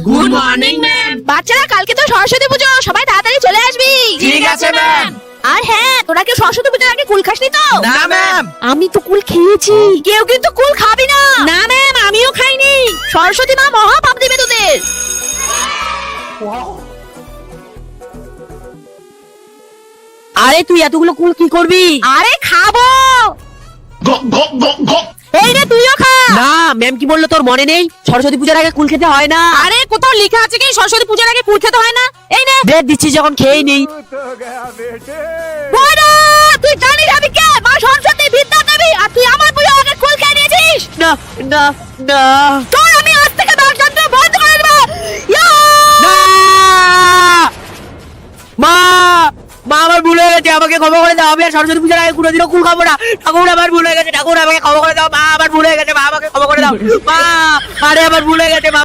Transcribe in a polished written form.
Good morning ma'am. বাচ্চারা কালকে তো সরস্বতী পুজো, সবাই তাড়াতাড়ি চলে আসবি। ঠিক আছে ম্যাম। আর হ্যাঁ, তোরা কি সরস্বতী পুজোর আগে কুল খাসনি তো? না ম্যাম। আমি তো কুল খেয়েছি। কেউ কিন্তু কুল খাবি না। না ম্যাম, আমিও খাইনি। সরস্বতী মা মহা পাপ দিবে তোদের। আরে তুই এতগুলো কুল কি করবি? আরে খাবো। এই রে, তুইও খা। না, ম্যাম কি বললো তোর মনে নেই? সরস্বতী পূজার আগে কুল খেতে হয় না। আরে কোথাও লেখা আছে কি সরস্বতী পূজার আগে কুল খেতে হয় না? এই নে। বেদ দিচ্ছি যখন খেয়েই নেই। বড়া, তুই জানিস আমি কে? মা সরস্বতী বিদ্যা দেবী, আর তুই আমার পুজোর আগে কুল খেয়ে নিয়েছিস। না না না তোর আমি আজ থেকে বাসযন্ত্র বন্ধ করে দেবো। ইয়া! না! মা মা আমার ভুল হয়ে গেছে, আমাকে ক্ষমা করে দাও। আমি আর সরস্বতী পূজার আগে কোনোদিনও কুল খাবো না। ঠাকুর আমার ভুল হয়ে গেছে, ঠাকুর আমাকে ক্ষমা করে দাও। মা আমার ভুল হয়ে গেছে, মা আমাকে ক্ষমা করে দাও। মা, আরে আমার ভুল হয়ে গেছে মা।